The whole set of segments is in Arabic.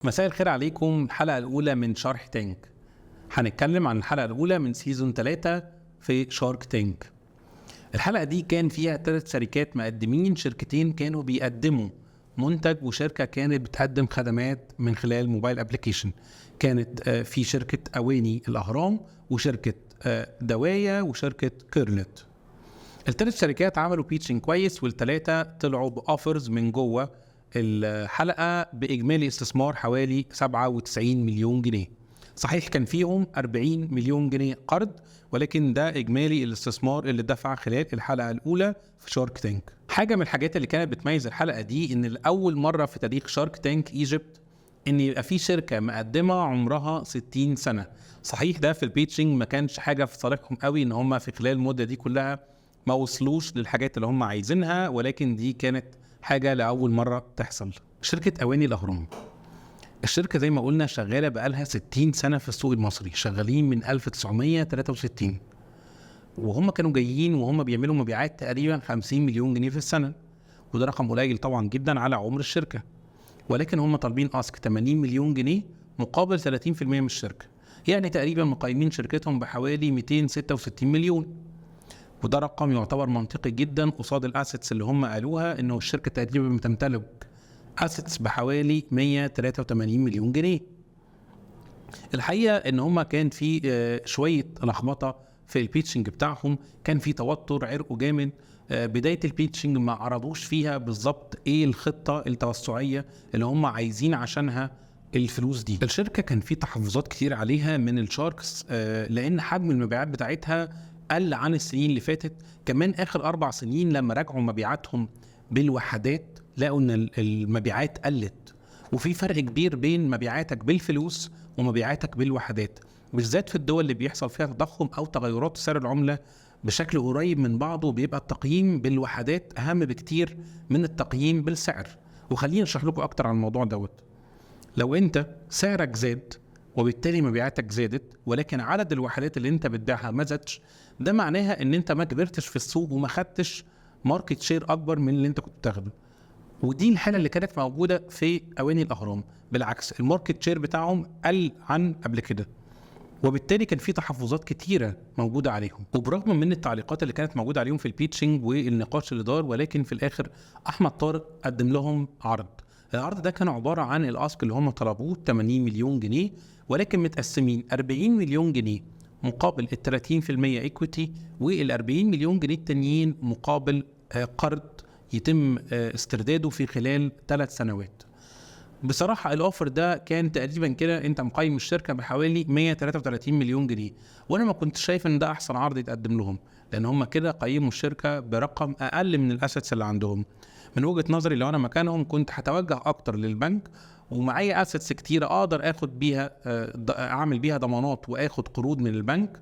مساء الخير عليكم. الحلقة الأولى من شارك تانك. هنتكلم عن الحلقة الأولى من سيزون 3 في شارك تانك. الحلقة دي كان فيها 3 شركات مقدمين، شركتين كانوا بيقدموا منتج وشركة كانت بتقدم خدمات من خلال موبايل ابليكيشن. كانت في شركة أواني الأهرام وشركة دوايا وشركة كيرلت. ال3 شركات عملوا بيتشنج كويس، وال3 طلعوا بأوفرز من جوه الحلقة بإجمالي استثمار حوالي 97 مليون جنيه. صحيح كان فيهم 40 مليون جنيه قرض، ولكن ده إجمالي الاستثمار اللي دفع خلال الحلقة الأولى في شارك تانك. حاجة من الحاجات اللي كانت بتميز الحلقة دي إن لأول مرة في تاريخ شارك تانك إيجيبت إن يبقى في شركة مقدمة عمرها 60 سنة. صحيح ده في البيتشنج ما كانش حاجة في صالحهم قوي إن هم في خلال المدة دي كلها ما وصلوش للحاجات اللي هم عايزينها، ولكن دي كانت حاجة لأول مرة تحصل. شركة أواني الأهرام، الشركة زي ما قلنا شغالة بقالها 60 سنة في السوق المصري، شغالين من 1963، وهم كانوا جايين وهم بيعملوا مبيعات تقريبا 50 مليون جنيه في السنة، وده رقم قليل طبعا جدا على عمر الشركة، ولكن هم طالبين أسك 80 مليون جنيه مقابل 30% من الشركة، يعني تقريبا مقيمين شركتهم بحوالي 266 مليون، وده رقم يعتبر منطقي جدا قصاد الاسيتس اللي هم قالوها انه الشركه تقريبا بتمتلك اسيتس بحوالي 183 مليون جنيه. الحقيقه ان هم كان في شويه لخبطه في البيتشنج بتاعهم، كان في توتر عرقوا جامد. بدايه البيتشنج ما عرضوش فيها بالظبط ايه الخطه التوسعيه اللي هم عايزين عشانها الفلوس دي. الشركه كان في تحفظات كتير عليها من الشاركس، لان حجم المبيعات بتاعتها قل عن السنين اللي فاتت. كمان اخر 4 سنين لما راجعوا مبيعاتهم بالوحدات لقوا ان المبيعات قلت، وفي فرق كبير بين مبيعاتك بالفلوس ومبيعاتك بالوحدات، بالذات في الدول اللي بيحصل فيها تضخم او تغيرات سعر العمله بشكل قريب من بعضه. بيبقى التقييم بالوحدات اهم بكتير من التقييم بالسعر، وخلينا نشرح لكم اكتر عن الموضوع دوت. لو انت سعرك زاد وبالتالي مبيعاتك زادت، ولكن عدد الوحدات اللي انت بتبيعها ما زادش، ده معناها ان انت ما كبرتش في السوق وما خدتش ماركت شير اكبر من اللي انت كنت بتاخده. ودي الحاله اللي كانت موجوده في اواني الاهرام، بالعكس الماركت شير بتاعهم قل عن قبل كده، وبالتالي كان في تحفظات كتيره موجوده عليهم. وبرغم من التعليقات اللي كانت موجوده عليهم في البيتشنج والنقاش اللي دار، ولكن في الاخر احمد طارق قدم لهم عرض. العرض ده كان عباره عن الاسك اللي هم طلبوه 80 مليون جنيه، ولكن متقسمين 40 مليون جنيه مقابل ال 30% ايكويتي، وال 40 مليون جنيه التانيين مقابل قرض يتم استرداده في خلال 3 سنوات. بصراحة الأوفر ده كان تقريبا كده أنت مقيم الشركة بحوالي 133 مليون جنيه، وأنا ما كنت شايف إن ده أحسن عرض يتقدم لهم، لأن هم كده قيموا الشركة برقم أقل من الأسيتس اللي عندهم. من وجهة نظري لو أنا مكانهم كنت هتوجه أكتر للبنك، ومعايا أسيتس كتيرة أقدر أخد بيها أعمل بيها ضمانات وأخد قروض من البنك،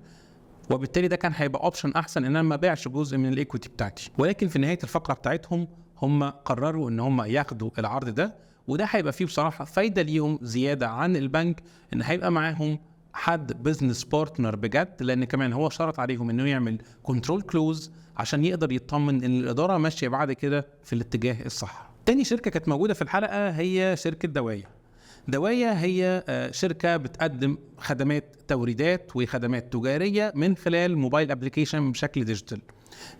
وبالتالي ده كان هيبقى اوبشن احسن ان انا ما ابيعش جزء من الايكويتي بتاعتي. ولكن في نهايه الفقره بتاعتهم هم قرروا ان هم ياخدوا العرض ده، وده هيبقى فيه بصراحه فايده ليهم زياده عن البنك، ان هيبقى معاهم حد بزنس بارتنر بجد، لان كمان هو شرط عليهم انه يعمل كنترول كلوز عشان يقدر يطمن ان الاداره ماشيه بعد كده في الاتجاه الصح. تاني شركه كانت موجوده في الحلقه هي شركه دوايا. دوايا هي شركة بتقدم خدمات توريدات وخدمات تجارية من خلال موبايل ابليكيشن بشكل ديجيتال.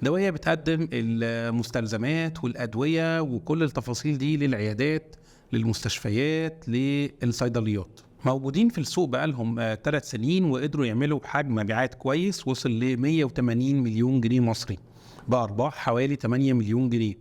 دوايا بتقدم المستلزمات والأدوية وكل التفاصيل دي للعيادات، للمستشفيات، للصيدليات. موجودين في السوق بقالهم 3 سنين، وقدروا يعملوا حجم مبيعات كويس وصل ل 180 مليون جنيه مصري بأرباح حوالي 8 مليون جنيه،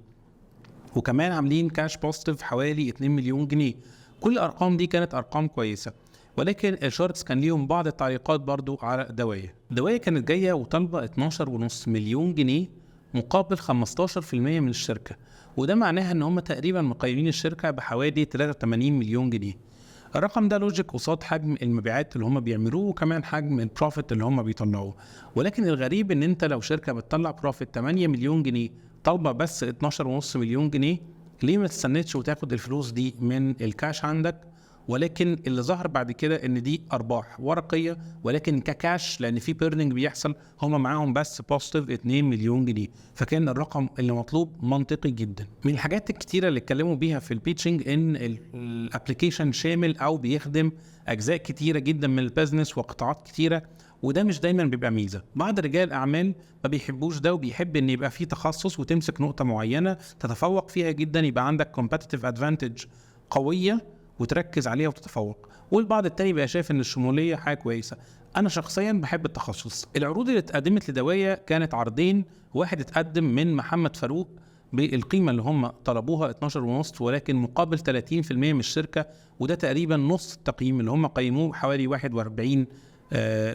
وكمان عاملين كاش بوزيتيف حوالي 2 مليون جنيه. كل الارقام دي كانت ارقام كويسه، ولكن الشارتس كان ليهم بعض التعليقات برضو على دوايا. دوايا كانت جايه وطالبه 12.5 مليون جنيه مقابل 15% من الشركه، وده معناها ان هم تقريبا مقيمين الشركه بحوالي 83 مليون جنيه. الرقم ده لوجيك قصاد حجم المبيعات اللي هم بيعملوه وكمان حجم البروفيت اللي هم بيطلعوه، ولكن الغريب ان انت لو شركه بتطلع بروفيت 8 مليون جنيه طالبه بس 12.5 مليون جنيه، ليه ما تستنيتش وتاخد الفلوس دي من الكاش عندك ولكن اللي ظهر بعد كده ان دي ارباح ورقيه، ولكن ككاش لان في بيرنينج بيحصل هم معاهم بس بوزيتيف 2 مليون جنيه. فكان الرقم اللي مطلوب منطقي جدا. من الحاجات الكتيره اللي اتكلموا بيها في البيتشنج ان الابلكيشن شامل او بيخدم اجزاء كتيره جدا من البيزنس وقطاعات كتيره، وده مش دايما بيبقى ميزه. بعض رجال الاعمال ما بيحبوش ده، وبيحب ان يبقى فيه تخصص وتمسك نقطه معينه تتفوق فيها جدا، يبقى عندك كومبيتيتيف ادفانتج قويه وتركز عليها وتتفوق. والبعض التاني بقى شايف ان الشموليه حاجه كويسه. انا شخصيا بحب التخصص. العروض اللي اتقدمت لدوايا كانت عرضين، واحد اتقدم من محمد فاروق بالقيمه اللي هم طلبوها 12.5، ولكن مقابل 30% من الشركه، وده تقريبا نص التقييم اللي هم قيموه حوالي 41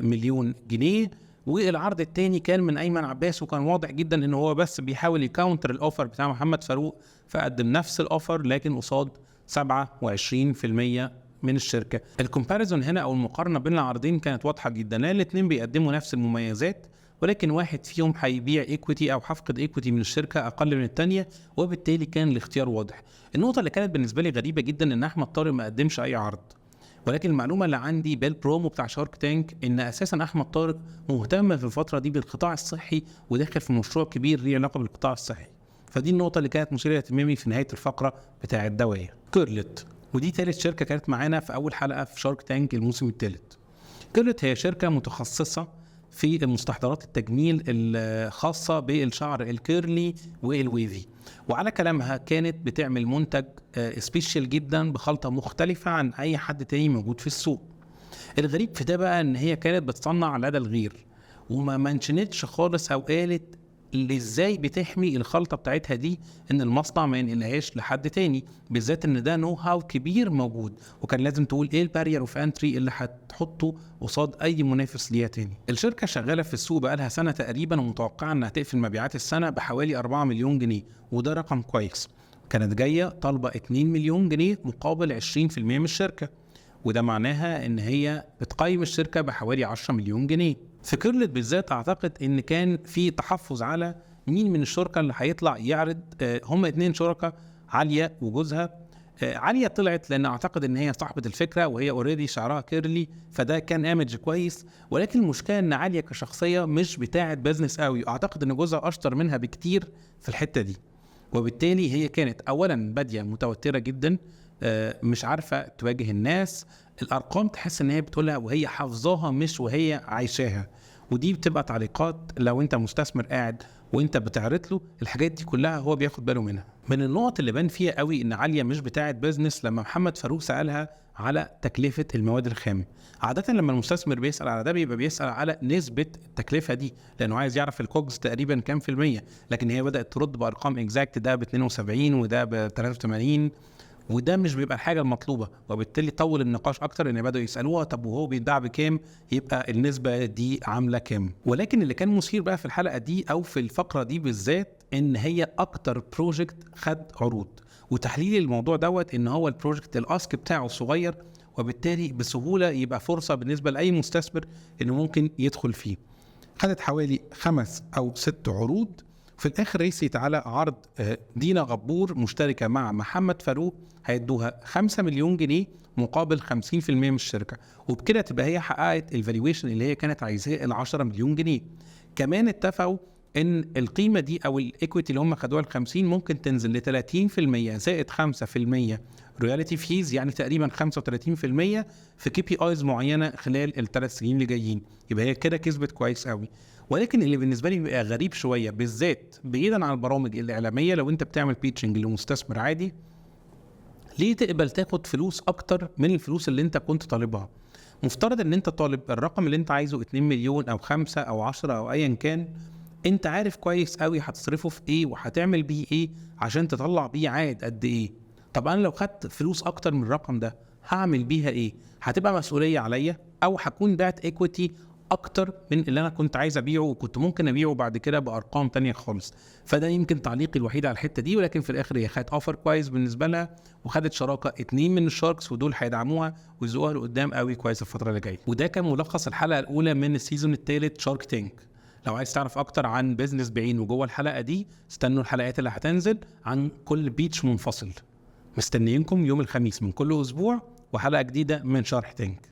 مليون جنيه. والعرض الثاني كان من ايمن عباس، وكان واضح جدا ان هو بس بيحاول يكاونتر الاوفر بتاع محمد فاروق، فقدم نفس الاوفر لكن قصاد 27% من الشركه. الكومباريزون هنا او المقارنه بين العرضين كانت واضحه جدا، لان الاثنين بيقدموا نفس المميزات، ولكن واحد فيهم هيبيع ايكويتي او هفقد ايكويتي من الشركه اقل من الثانيه، وبالتالي كان الاختيار واضح. النقطه اللي كانت بالنسبه لي غريبه جدا ان احمد طارق ما قدمش اي عرض، ولكن المعلومه اللي عندي بالبرومو بتاع شارك تانك ان اساسا احمد طارق مهتم في الفتره دي بالقطاع الصحي وداخل في مشروع كبير ليه علاقه بالقطاع الصحي. فدي النقطه اللي كانت مثيره لاهتمامي في نهايه الفقره بتاع الدوايه. كيرلت، ودي ثالث شركه كانت معانا في اول حلقه في شارك تانك الموسم الثالث. كيرلت هي شركه متخصصه في المستحضرات التجميل الخاصه بالشعر الكيرلي والويفي، وعلى كلامها كانت بتعمل منتج سبيشال جدا بخلطه مختلفه عن اي حد تاني موجود في السوق. الغريب في ده بقى ان هي كانت بتصنع لدى الغير، وما منشنتش خالص او قالت ازاي بتحمي الخلطه بتاعتها دي ان المصنع ما ينقلهاش لحد تاني، بالذات ان ده نو هاو كبير موجود، وكان لازم تقول ايه البارير اوف انتري اللي هتحطه قصاد اي منافس ليها تاني. الشركه شغاله في السوق بقالها سنه تقريبا، ومتوقعه انها تقفل مبيعات السنه بحوالي 4 مليون جنيه، وده رقم كويس. كانت جايه طالبه 2 مليون جنيه مقابل 20% من الشركه، وده معناها ان هي بتقيم الشركه بحوالي 10 مليون جنيه. في كيرلت بالذات اعتقد ان كان في تحفظ على مين من الشركاء اللي هيطلع يعرض. هم 2 شركاء، عليا وجوزها. عليا طلعت لان اعتقد ان هي صاحبه الفكره وهي اوريدي شعرها كيرلي، فده كان ايمج كويس. ولكن المشكله ان عليا كشخصيه مش بتاعه بزنس قوي، اعتقد ان جوزها اشطر منها بكتير في الحته دي، وبالتالي هي كانت اولا باديه متوتره جدا، مش عارفه تواجه الناس. الارقام تحس ان هي بتقولها وهي حافظاها مش وهي عايشاها، ودي بتبقى تعليقات لو انت مستثمر قاعد وانت بتعرض له الحاجات دي كلها هو بياخد باله منها. من النقط اللي بان فيها قوي ان عاليه مش بتاعه بيزنس لما محمد فاروق سالها على تكلفه المواد الخام. عاده لما المستثمر بيسال على ده بيبقى بيسال على نسبه التكلفه دي، لانه عايز يعرف الكوجز تقريبا كام في الميه، لكن هي بدات ترد بارقام اكزاكت، ده ب 72 وده ب 83، وده مش بيبقى الحاجه المطلوبه، وبالتالي طول النقاش اكتر ان بداوا يسالوها طب وهو بيتباع بكام، يبقى النسبه دي عامله كام. ولكن اللي كان مثير بقى في الحلقه دي او في الفقره دي بالذات ان هي اكتر بروجكت خد عروض، وتحليل الموضوع دوت ان هو البروجكت الاسك بتاعه صغير، وبالتالي بسهوله يبقى فرصه بالنسبه لاي مستثمر انه ممكن يدخل فيه. خدت حوالي 5 أو 6 عروض. في الاخر ريسيت على عرض دينا غبور مشتركه مع محمد فاروق، هيدوها 5 مليون جنيه مقابل 50% من الشركه، وبكده تبقى هي حققت الفالويشن اللي هي كانت عايزاه ال 10 مليون جنيه. كمان اتفقوا ان القيمه دي او الايكويتي اللي هم خدوها ال 50 ممكن تنزل ل 30% زائد 5% رويالتي فيز، يعني تقريبا 35% في كي بي ايز معينه خلال الثلاث سنين اللي جايين، يبقى هي كده كسبت كويس قوي. ولكن اللي بالنسبه لي بيبقى غريب شويه، بالذات بعيدا عن البرامج الاعلاميه، لو انت بتعمل بيتشنج لمستثمر عادي، ليه تقبل تاخد فلوس اكتر من الفلوس اللي انت كنت طالبها؟ مفترض ان انت طالب الرقم اللي انت عايزه 2 مليون او 5 او 10 او ايا كان، انت عارف كويس قوي هتصرفه في ايه وهتعمل بيه ايه عشان تطلع بيه عائد قد ايه. طب انا لو خدت فلوس اكتر من الرقم ده هعمل بيها ايه؟ هتبقى مسؤوليه عليا، او هكون بعت ايكويتي اكتر من اللي انا كنت عايز ابيعه، وكنت ممكن ابيعه بعد كده بارقام تانية خالص. فده يمكن تعليقي الوحيد على الحته دي. ولكن في الاخر هي خدت اوفر كويس بالنسبه لها، وخدت شراكه 2 من الشاركس، ودول هيدعموها ويزقوها لقدام قوي كويس الفتره اللي جايه. وده كان ملخص الحلقه الاولى من السيزون الثالث شارك تانك. لو عايز تعرف اكتر عن بيزنس بعينه جوه الحلقه دي، استنوا الحلقات اللي هتنزل عن كل بيتش منفصل. مستنيينكم يوم الخميس من كل اسبوع، وحلقة جديدة من شرح تانك.